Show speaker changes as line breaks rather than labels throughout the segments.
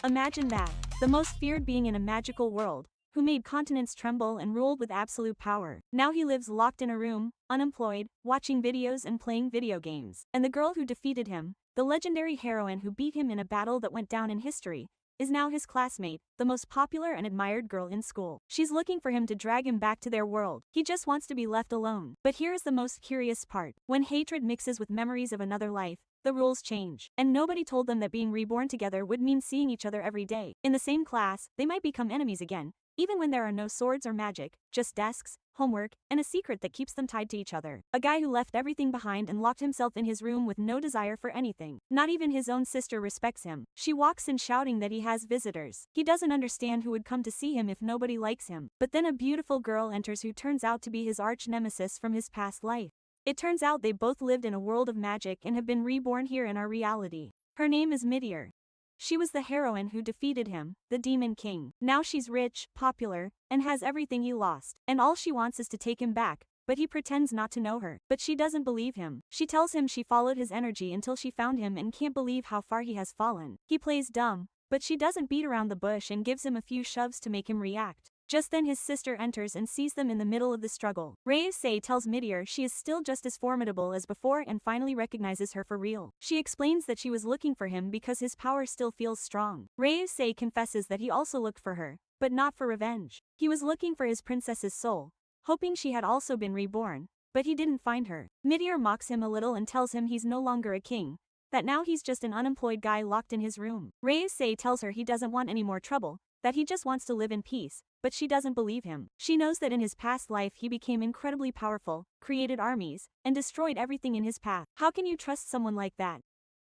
Imagine that, the most feared being in a magical world, who made continents tremble and ruled with absolute power. Now he lives locked in a room, unemployed, watching videos and playing video games. And the girl who defeated him, the legendary heroine who beat him in a battle that went down in history, is now his classmate, the most popular and admired girl in school. She's looking for him to drag him back to their world. He just wants to be left alone. But here's the most curious part. When hatred mixes with memories of another life, the rules change. And nobody told them that being reborn together would mean seeing each other every day. In the same class, they might become enemies again, even when there are no swords or magic, just desks, homework, and a secret that keeps them tied to each other. A guy who left everything behind and locked himself in his room with no desire for anything. Not even his own sister respects him. She walks in shouting that he has visitors. He doesn't understand who would come to see him if nobody likes him. But then a beautiful girl enters who turns out to be his arch nemesis from his past life. It turns out they both lived in a world of magic and have been reborn here in our reality. Her name is Meteor. She was the heroine who defeated him, the Demon King. Now she's rich, popular, and has everything he lost. And all she wants is to take him back, but he pretends not to know her. But she doesn't believe him. She tells him she followed his energy until she found him and can't believe how far he has fallen. He plays dumb, but she doesn't beat around the bush and gives him a few shoves to make him react. Just then his sister enters and sees them in the middle of the struggle. Ryusei tells Meteor she is still just as formidable as before and finally recognizes her for real. She explains that she was looking for him because his power still feels strong. Ryusei confesses that he also looked for her, but not for revenge. He was looking for his princess's soul, hoping she had also been reborn, but he didn't find her. Meteor mocks him a little and tells him he's no longer a king, that now he's just an unemployed guy locked in his room. Ryusei tells her he doesn't want any more trouble, that he just wants to live in peace, but she doesn't believe him. She knows that in his past life he became incredibly powerful, created armies, and destroyed everything in his path. How can you trust someone like that?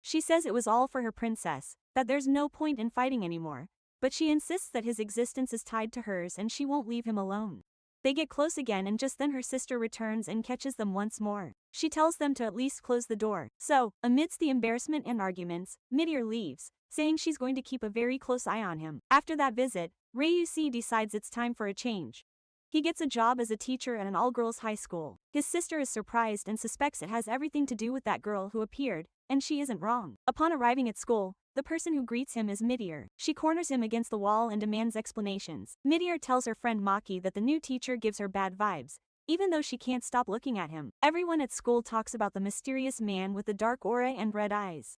She says it was all for her princess, that there's no point in fighting anymore, but she insists that his existence is tied to hers and she won't leave him alone. They get close again and just then her sister returns and catches them once more. She tells them to at least close the door. So, amidst the embarrassment and arguments, Meteor leaves, saying she's going to keep a very close eye on him. After that visit, Ryusei decides it's time for a change. He gets a job as a teacher at an all-girls high school. His sister is surprised and suspects it has everything to do with that girl who appeared, and she isn't wrong. Upon arriving at school, the person who greets him is Meteor. She corners him against the wall and demands explanations. Meteor tells her friend Maki that the new teacher gives her bad vibes, even though she can't stop looking at him. Everyone at school talks about the mysterious man with the dark aura and red eyes.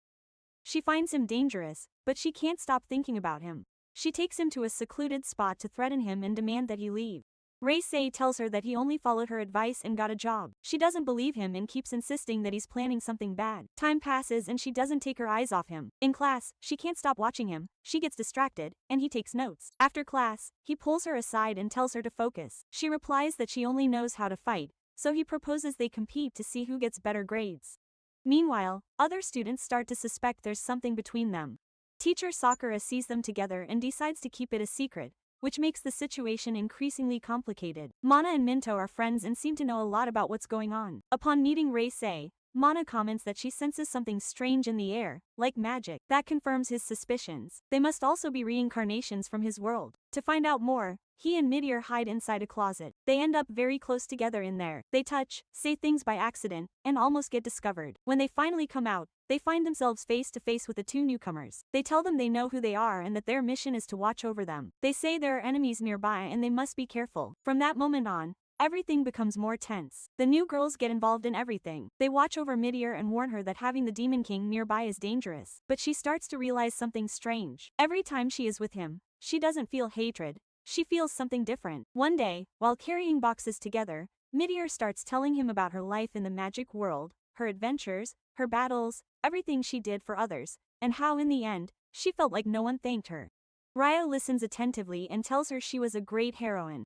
She finds him dangerous, but she can't stop thinking about him. She takes him to a secluded spot to threaten him and demand that he leave. Ryusei tells her that he only followed her advice and got a job. She doesn't believe him and keeps insisting that he's planning something bad. Time passes and she doesn't take her eyes off him. In class, she can't stop watching him. She gets distracted, and he takes notes. After class, he pulls her aside and tells her to focus. She replies that she only knows how to fight, so he proposes they compete to see who gets better grades. Meanwhile, other students start to suspect there's something between them. Teacher Sakura sees them together and decides to keep it a secret, which makes the situation increasingly complicated. Mana and Minto are friends and seem to know a lot about what's going on. Upon meeting Ryusei, Mana comments that she senses something strange in the air, like magic. That confirms his suspicions. They must also be reincarnations from his world. To find out more, he and Meteor hide inside a closet. They end up very close together in there. They touch, say things by accident, and almost get discovered. When they finally come out, they find themselves face to face with the two newcomers. They tell them they know who they are and that their mission is to watch over them. They say there are enemies nearby and they must be careful. From that moment on, everything becomes more tense. The new girls get involved in everything. They watch over Meteor and warn her that having the Demon King nearby is dangerous. But she starts to realize something strange. Every time she is with him, she doesn't feel hatred. She feels something different. One day, while carrying boxes together, Meteor starts telling him about her life in the magic world, her adventures, her battles, everything she did for others, and how in the end, she felt like no one thanked her. Ryo listens attentively and tells her she was a great heroine.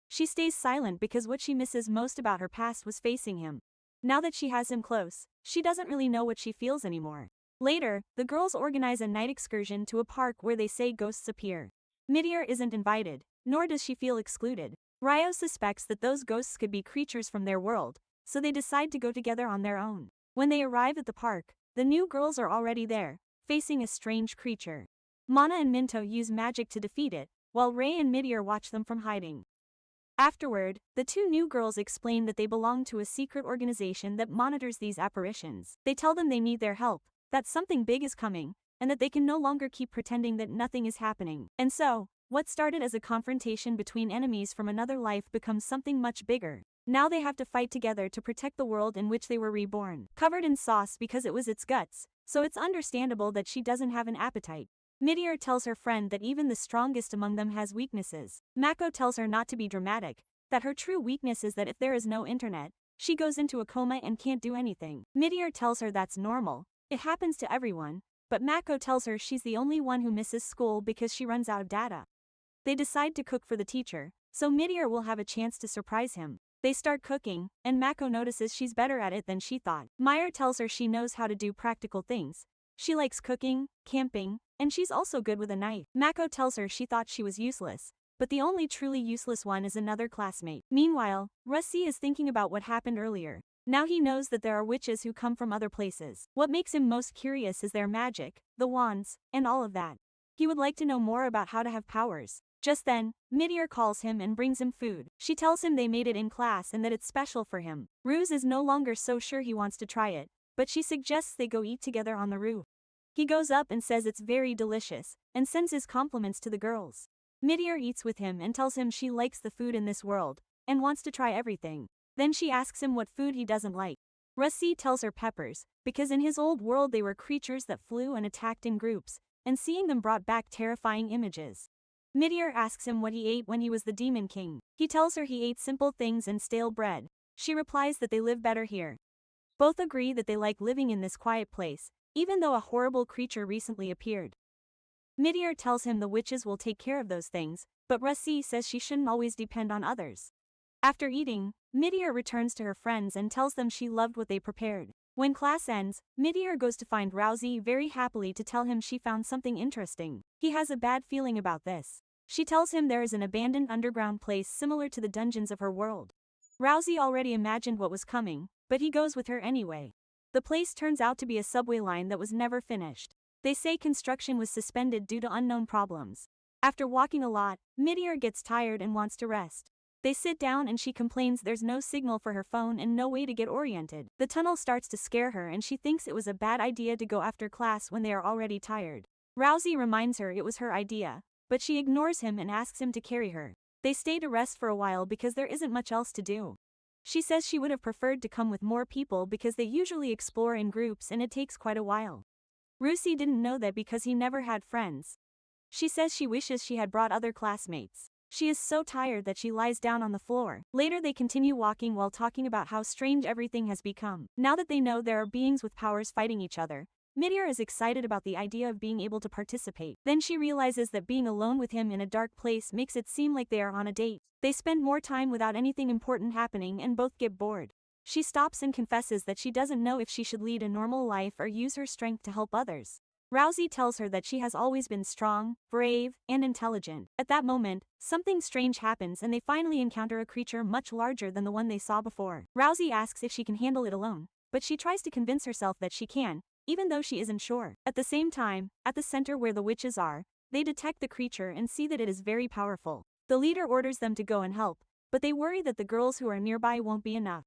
She stays silent because what she misses most about her past was facing him. Now that she has him close, she doesn't really know what she feels anymore. Later, the girls organize a night excursion to a park where they say ghosts appear. Meteor isn't invited, nor does she feel excluded. Ryo suspects that those ghosts could be creatures from their world, so they decide to go together on their own. When they arrive at the park, the new girls are already there, facing a strange creature. Mana and Minto use magic to defeat it, while Ray and Meteor watch them from hiding. Afterward, the two new girls explain that they belong to a secret organization that monitors these apparitions. They tell them they need their help, that something big is coming, and that they can no longer keep pretending that nothing is happening. And so, what started as a confrontation between enemies from another life becomes something much bigger. Now they have to fight together to protect the world in which they were reborn. Covered in sauce because it was its guts, so it's understandable that she doesn't have an appetite. Meteor tells her friend that even the strongest among them has weaknesses. Mako tells her not to be dramatic, that her true weakness is that if there is no internet, she goes into a coma and can't do anything. Meteor tells her that's normal, it happens to everyone, but Mako tells her she's the only one who misses school because she runs out of data. They decide to cook for the teacher, so Meteor will have a chance to surprise him. They start cooking, and Mako notices she's better at it than she thought. Meyer tells her she knows how to do practical things. She likes cooking, camping, and she's also good with a knife. Mako tells her she thought she was useless, but the only truly useless one is another classmate. Meanwhile, Rusty is thinking about what happened earlier. Now he knows that there are witches who come from other places. What makes him most curious is their magic, the wands, and all of that. He would like to know more about how to have powers. Just then, Meteor calls him and brings him food. She tells him they made it in class and that it's special for him. Ruse is no longer so sure he wants to try it, but she suggests they go eat together on the roof. He goes up and says it's very delicious, and sends his compliments to the girls. Meteor eats with him and tells him she likes the food in this world, and wants to try everything. Then she asks him what food he doesn't like. Rusty tells her peppers, because in his old world they were creatures that flew and attacked in groups, and seeing them brought back terrifying images. Meteor asks him what he ate when he was the Demon King. He tells her he ate simple things and stale bread. She replies that they live better here. Both agree that they like living in this quiet place, even though a horrible creature recently appeared. Meteor tells him the witches will take care of those things, but Rusty says she shouldn't always depend on others. After eating, Meteor returns to her friends and tells them she loved what they prepared. When class ends, Meteor goes to find Rousey very happily to tell him she found something interesting. He has a bad feeling about this. She tells him there is an abandoned underground place similar to the dungeons of her world. Rousey already imagined what was coming, but he goes with her anyway. The place turns out to be a subway line that was never finished. They say construction was suspended due to unknown problems. After walking a lot, Meteor gets tired and wants to rest. They sit down and she complains there's no signal for her phone and no way to get oriented. The tunnel starts to scare her and she thinks it was a bad idea to go after class when they are already tired. Rousey reminds her it was her idea, but she ignores him and asks him to carry her. They stay to rest for a while because there isn't much else to do. She says she would have preferred to come with more people because they usually explore in groups and it takes quite a while. Rusey didn't know that because he never had friends. She says she wishes she had brought other classmates. She is so tired that she lies down on the floor. Later they continue walking while talking about how strange everything has become. Now that they know there are beings with powers fighting each other, Meteor is excited about the idea of being able to participate. Then she realizes that being alone with him in a dark place makes it seem like they are on a date. They spend more time without anything important happening and both get bored. She stops and confesses that she doesn't know if she should lead a normal life or use her strength to help others. Rousey tells her that she has always been strong, brave, and intelligent. At that moment, something strange happens and they finally encounter a creature much larger than the one they saw before. Rousey asks if she can handle it alone, but she tries to convince herself that she can, even though she isn't sure. At the same time, at the center where the witches are, they detect the creature and see that it is very powerful. The leader orders them to go and help, but they worry that the girls who are nearby won't be enough.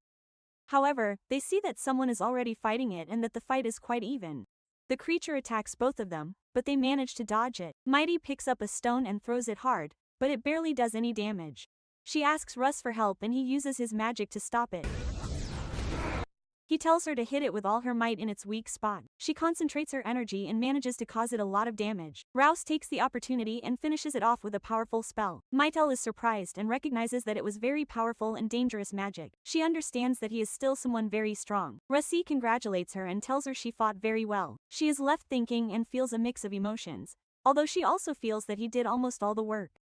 However, they see that someone is already fighting it and that the fight is quite even. The creature attacks both of them, but they manage to dodge it. Mighty picks up a stone and throws it hard, but it barely does any damage. She asks Russ for help and he uses his magic to stop it. He tells her to hit it with all her might in its weak spot. She concentrates her energy and manages to cause it a lot of damage. Rouse takes the opportunity and finishes it off with a powerful spell. Mytel is surprised and recognizes that it was very powerful and dangerous magic. She understands that he is still someone very strong. Russi congratulates her and tells her she fought very well. She is left thinking and feels a mix of emotions, although she also feels that he did almost all the work.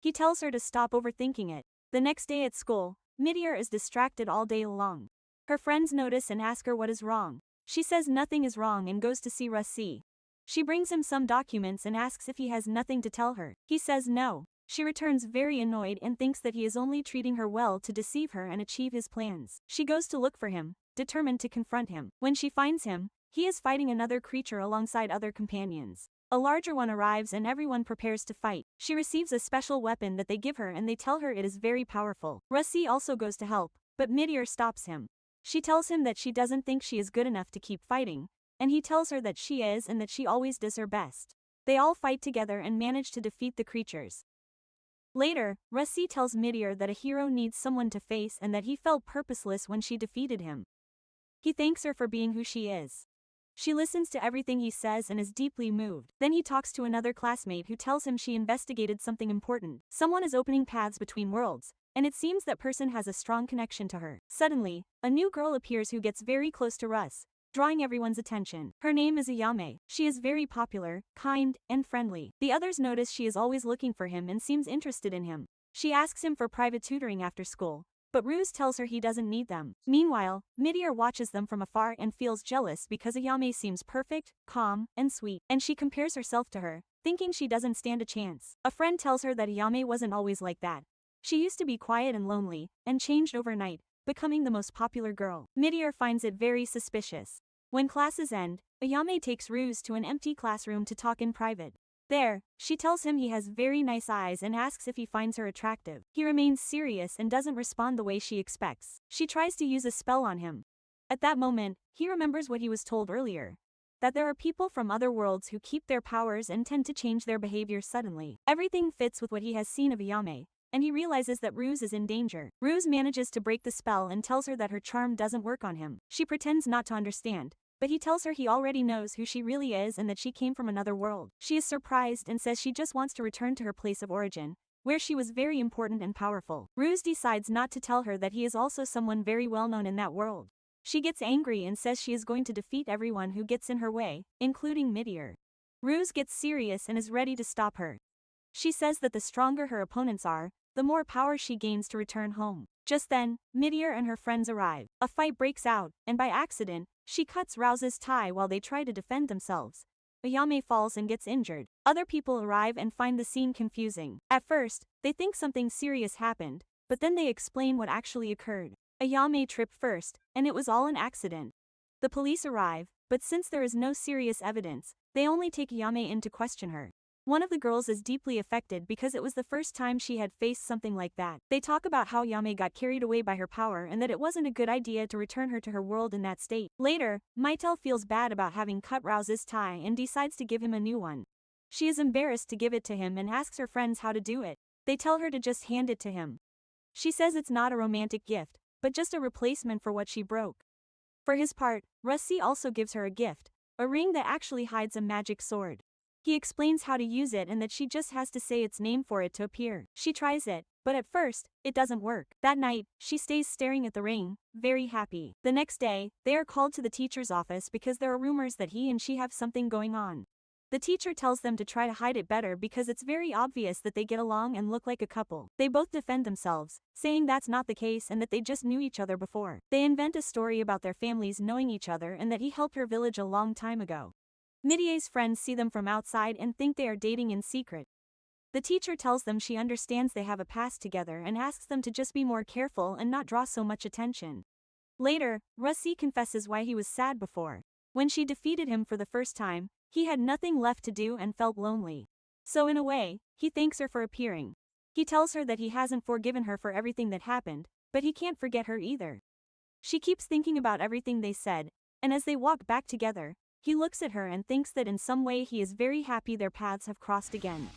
He tells her to stop overthinking it. The next day at school, Meteor is distracted all day long. Her friends notice and ask her what is wrong. She says nothing is wrong and goes to see Russi. She brings him some documents and asks if he has nothing to tell her. He says no. She returns very annoyed and thinks that he is only treating her well to deceive her and achieve his plans. She goes to look for him, determined to confront him. When she finds him, he is fighting another creature alongside other companions. A larger one arrives and everyone prepares to fight. She receives a special weapon that they give her and they tell her it is very powerful. Russi also goes to help, but Meteor stops him. She tells him that she doesn't think she is good enough to keep fighting, and he tells her that she is and that she always does her best. They all fight together and manage to defeat the creatures. Later, Russi tells Meteor that a hero needs someone to face and that he felt purposeless when she defeated him. He thanks her for being who she is. She listens to everything he says and is deeply moved. Then he talks to another classmate who tells him she investigated something important. Someone is opening paths between worlds, and it seems that person has a strong connection to her. Suddenly, a new girl appears who gets very close to Russ, drawing everyone's attention. Her name is Ayame. She is very popular, kind, and friendly. The others notice she is always looking for him and seems interested in him. She asks him for private tutoring after school, but Ruse tells her he doesn't need them. Meanwhile, Meteor watches them from afar and feels jealous because Ayame seems perfect, calm, and sweet, and she compares herself to her, thinking she doesn't stand a chance. A friend tells her that Ayame wasn't always like that. She used to be quiet and lonely, and changed overnight, becoming the most popular girl. Meteor finds it very suspicious. When classes end, Ayame takes Ruse to an empty classroom to talk in private. There, she tells him he has very nice eyes and asks if he finds her attractive. He remains serious and doesn't respond the way she expects. She tries to use a spell on him. At that moment, he remembers what he was told earlier, that there are people from other worlds who keep their powers and tend to change their behavior suddenly. Everything fits with what he has seen of Ayame, and he realizes that Ruse is in danger. Ruse manages to break the spell and tells her that her charm doesn't work on him. She pretends not to understand, but he tells her he already knows who she really is and that she came from another world. She is surprised and says she just wants to return to her place of origin, where she was very important and powerful. Ruse decides not to tell her that he is also someone very well known in that world. She gets angry and says she is going to defeat everyone who gets in her way, including Meteor. Ruse gets serious and is ready to stop her. She says that the stronger her opponents are, the more power she gains to return home. Just then, Meteor and her friends arrive. A fight breaks out, and by accident, she cuts Rouse's tie while they try to defend themselves. Ayame falls and gets injured. Other people arrive and find the scene confusing. At first, they think something serious happened, but then they explain what actually occurred. Ayame tripped first, and it was all an accident. The police arrive, but since there is no serious evidence, they only take Ayame in to question her. One of the girls is deeply affected because it was the first time she had faced something like that. They talk about how Ayame got carried away by her power and that it wasn't a good idea to return her to her world in that state. Later, Maitel feels bad about having cut Rouse's tie and decides to give him a new one. She is embarrassed to give it to him and asks her friends how to do it. They tell her to just hand it to him. She says it's not a romantic gift, but just a replacement for what she broke. For his part, Russi also gives her a gift, a ring that actually hides a magic sword. He explains how to use it and that she just has to say its name for it to appear. She tries it, but at first, it doesn't work. That night, she stays staring at the ring, very happy. The next day, they are called to the teacher's office because there are rumors that he and she have something going on. The teacher tells them to try to hide it better because it's very obvious that they get along and look like a couple. They both defend themselves, saying that's not the case and that they just knew each other before. They invent a story about their families knowing each other and that he helped her village a long time ago. Midie's friends see them from outside and think they are dating in secret. The teacher tells them she understands they have a past together and asks them to just be more careful and not draw so much attention. Later, Russi confesses why he was sad before. When she defeated him for the first time, he had nothing left to do and felt lonely. So in a way, he thanks her for appearing. He tells her that he hasn't forgiven her for everything that happened, but he can't forget her either. She keeps thinking about everything they said, and as they walk back together, he looks at her and thinks that in some way he is very happy their paths have crossed again.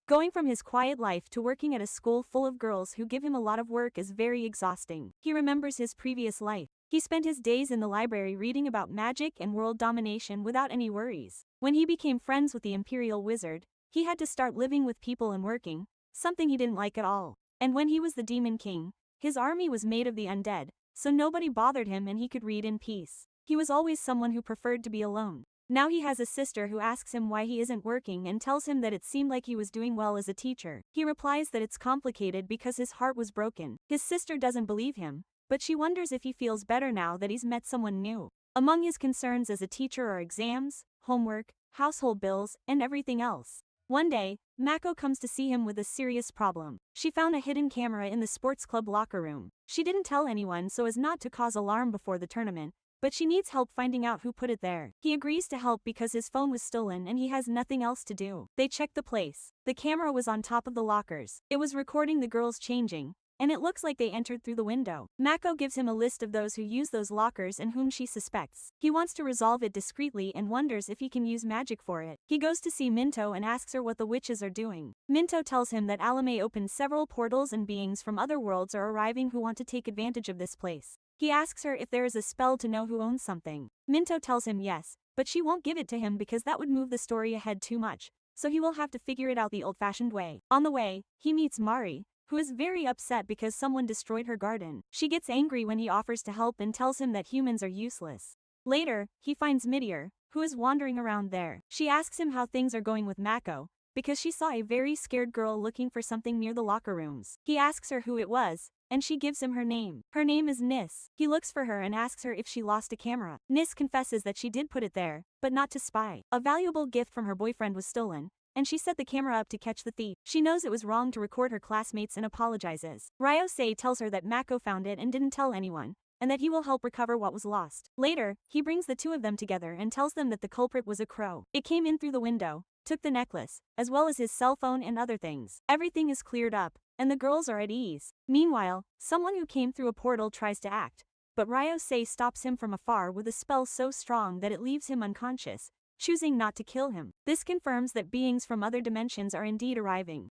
Going from his quiet life to working at a school full of girls who give him a lot of work is very exhausting. He remembers his previous life. He spent his days in the library reading about magic and world domination without any worries. When he became friends with the Imperial Wizard, he had to start living with people and working, something he didn't like at all. And when he was the Demon King, his army was made of the undead, so nobody bothered him and he could read in peace. He was always someone who preferred to be alone. Now he has a sister who asks him why he isn't working and tells him that it seemed like he was doing well as a teacher. He replies that it's complicated because his heart was broken. His sister doesn't believe him, but she wonders if he feels better now that he's met someone new. Among his concerns as a teacher are exams, homework, household bills, and everything else. One day, Mako comes to see him with a serious problem. She found a hidden camera in the sports club locker room. She didn't tell anyone so as not to cause alarm before the tournament, but she needs help finding out who put it there. He agrees to help because his phone was stolen and he has nothing else to do. They check the place. The camera was on top of the lockers. It was recording the girls changing, and it looks like they entered through the window. Mako gives him a list of those who use those lockers and whom she suspects. He wants to resolve it discreetly and wonders if he can use magic for it. He goes to see Minto and asks her what the witches are doing. Minto tells him that Alame opened several portals and beings from other worlds are arriving who want to take advantage of this place. He asks her if there is a spell to know who owns something. Minto tells him yes, but she won't give it to him because that would move the story ahead too much, so he will have to figure it out the old-fashioned way. On the way, he meets Mari, who is very upset because someone destroyed her garden. She gets angry when he offers to help and tells him that humans are useless. Later, he finds Meteor, who is wandering around there. She asks him how things are going with Mako, because she saw a very scared girl looking for something near the locker rooms. He asks her who it was, and she gives him her name. Her name is Nis. He looks for her and asks her if she lost a camera. Nis confesses that she did put it there, but not to spy. A valuable gift from her boyfriend was stolen, and she set the camera up to catch the thief. She knows it was wrong to record her classmates and apologizes. Ryosei tells her that Mako found it and didn't tell anyone, and that he will help recover what was lost. Later, he brings the two of them together and tells them that the culprit was a crow. It came in through the window, took the necklace, as well as his cell phone and other things. Everything is cleared up, and the girls are at ease. Meanwhile, someone who came through a portal tries to act, but Ryosei stops him from afar with a spell so strong that it leaves him unconscious, choosing not to kill him. This confirms that beings from other dimensions are indeed arriving.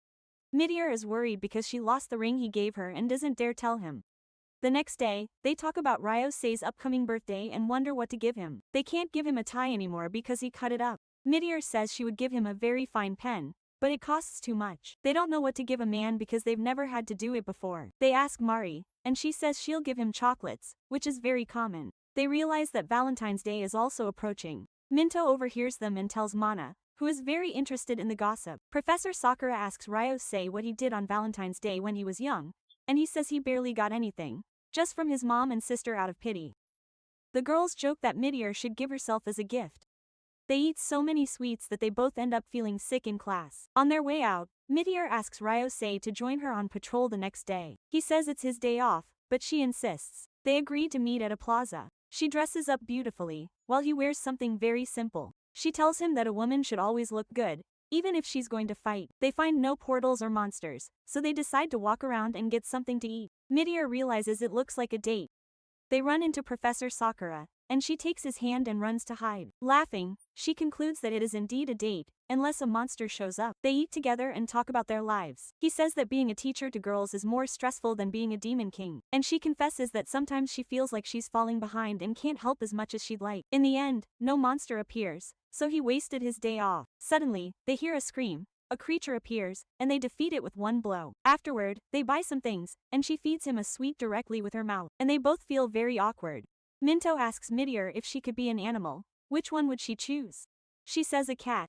Meteor is worried because she lost the ring he gave her and doesn't dare tell him. The next day, they talk about Ryosei's upcoming birthday and wonder what to give him. They can't give him a tie anymore because he cut it up. Meteor says she would give him a very fine pen, but it costs too much. They don't know what to give a man because they've never had to do it before. They ask Mari, and she says she'll give him chocolates, which is very common. They realize that Valentine's Day is also approaching. Minto overhears them and tells Mana, who is very interested in the gossip. Professor Sakura asks Ryosei what he did on Valentine's Day when he was young, and he says he barely got anything, just from his mom and sister out of pity. The girls joke that Meteor should give herself as a gift. They eat so many sweets that they both end up feeling sick in class. On their way out, Meteor asks Ryosei to join her on patrol the next day. He says it's his day off, but she insists. They agree to meet at a plaza. She dresses up beautifully, while he wears something very simple. She tells him that a woman should always look good, even if she's going to fight. They find no portals or monsters, so they decide to walk around and get something to eat. Meteor realizes it looks like a date. They run into Professor Sakura, and she takes his hand and runs to hide. Laughing, she concludes that it is indeed a date, unless a monster shows up. They eat together and talk about their lives. He says that being a teacher to girls is more stressful than being a demon king, and she confesses that sometimes she feels like she's falling behind and can't help as much as she'd like. In the end, no monster appears, so he wasted his day off. Suddenly, they hear a scream. A creature appears, and they defeat it with one blow. Afterward, they buy some things, and she feeds him a sweet directly with her mouth, and they both feel very awkward. Minto asks Meteor if she could be an animal. Which one would she choose? She says a cat.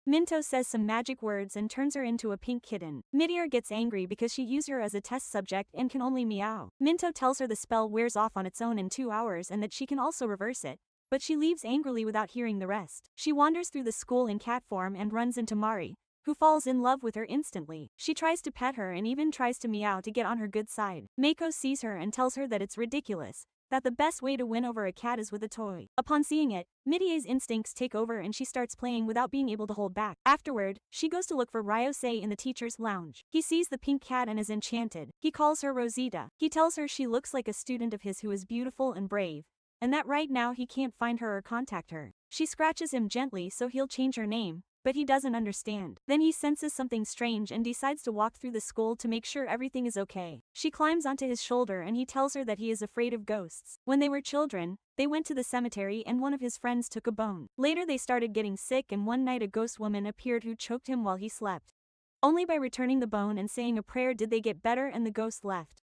Minto says some magic words and turns her into a pink kitten. Meteor gets angry because she used her as a test subject and can only meow. Minto tells her the spell wears off on its own in 2 hours and that she can also reverse it, but she leaves angrily without hearing the rest. She wanders through the school in cat form and runs into Mari, who falls in love with her instantly. She tries to pet her and even tries to meow to get on her good side. Mako sees her and tells her that it's ridiculous, that the best way to win over a cat is with a toy. Upon seeing it, Mitie's instincts take over and she starts playing without being able to hold back. Afterward, she goes to look for Ryosei in the teacher's lounge. He sees the pink cat and is enchanted. He calls her Rosita. He tells her she looks like a student of his who is beautiful and brave, and that right now he can't find her or contact her. She scratches him gently so he'll change her name, but he doesn't understand. Then he senses something strange and decides to walk through the school to make sure everything is okay. She climbs onto his shoulder and he tells her that he is afraid of ghosts. When they were children, they went to the cemetery and one of his friends took a bone. Later they started getting sick and one night a ghost woman appeared who choked him while he slept. Only by returning the bone and saying a prayer did they get better and the ghost left.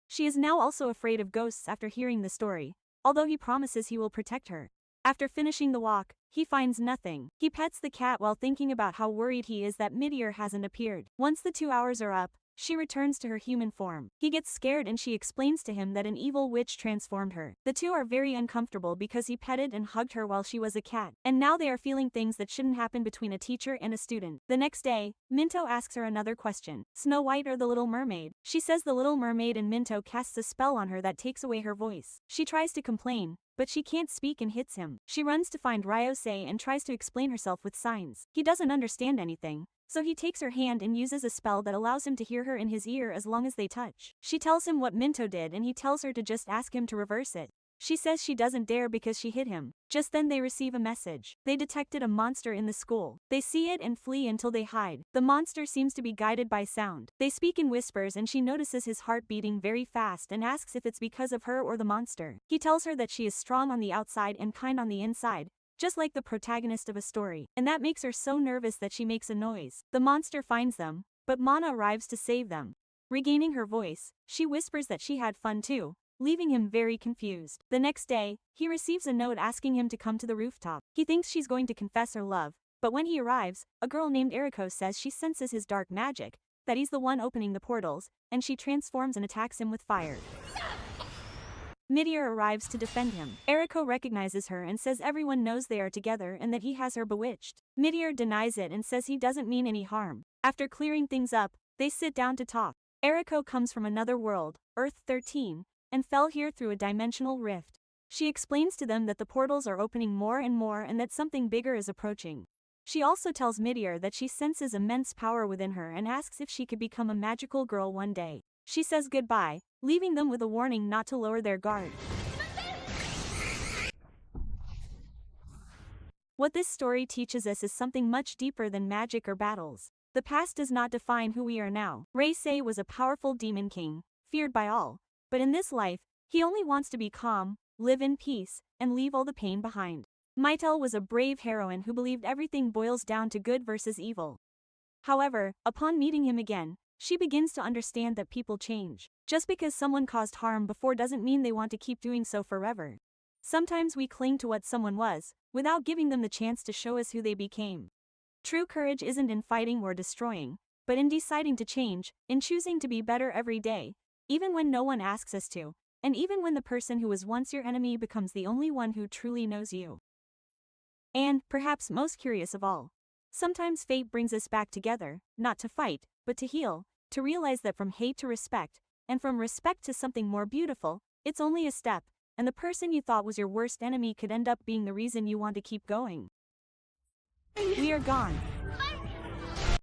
She is now also afraid of ghosts after hearing the story, although he promises he will protect her. After finishing the walk, he finds nothing. He pets the cat while thinking about how worried he is that Meteor hasn't appeared. Once the 2 hours are up, she returns to her human form. He gets scared and she explains to him that an evil witch transformed her. The two are very uncomfortable because he petted and hugged her while she was a cat, and now they are feeling things that shouldn't happen between a teacher and a student. The next day, Minto asks her another question. Snow White or the Little Mermaid? She says the Little Mermaid and Minto casts a spell on her that takes away her voice. She tries to complain, but she can't speak and hits him. She runs to find Ryosei and tries to explain herself with signs. He doesn't understand anything, so he takes her hand and uses a spell that allows him to hear her in his ear as long as they touch. She tells him what Minto did and he tells her to just ask him to reverse it. She says she doesn't dare because she hit him. Just then they receive a message. They detected a monster in the school. They see it and flee until they hide. The monster seems to be guided by sound. They speak in whispers and she notices his heart beating very fast and asks if it's because of her or the monster. He tells her that she is strong on the outside and kind on the inside, just like the protagonist of a story, and that makes her so nervous that she makes a noise. The monster finds them, but Mana arrives to save them. Regaining her voice, she whispers that she had fun too, leaving him very confused. The next day, he receives a note asking him to come to the rooftop. He thinks she's going to confess her love, but when he arrives, a girl named Eriko says she senses his dark magic, that he's the one opening the portals, and she transforms and attacks him with fire. Meteor arrives to defend him. Eriko recognizes her and says everyone knows they are together and that he has her bewitched. Meteor denies it and says he doesn't mean any harm. After clearing things up, they sit down to talk. Eriko comes from another world, Earth 13, and fell here through a dimensional rift. She explains to them that the portals are opening more and more and that something bigger is approaching. She also tells Meteor that she senses immense power within her and asks if she could become a magical girl one day. She says goodbye, leaving them with a warning not to lower their guard. What this story teaches us is something much deeper than magic or battles. The past does not define who we are now. Reisei was a powerful demon king, feared by all, but in this life, he only wants to be calm, live in peace, and leave all the pain behind. Mytel was a brave heroine who believed everything boils down to good versus evil. However, upon meeting him again, she begins to understand that people change. Just because someone caused harm before doesn't mean they want to keep doing so forever. Sometimes we cling to what someone was, without giving them the chance to show us who they became. True courage isn't in fighting or destroying, but in deciding to change, in choosing to be better every day, even when no one asks us to, and even when the person who was once your enemy becomes the only one who truly knows you. And, perhaps most curious of all, sometimes fate brings us back together, not to fight, but to heal, to realize that from hate to respect, and from respect to something more beautiful, it's only a step, and the person you thought was your worst enemy could end up being the reason you want to keep going. We are gone.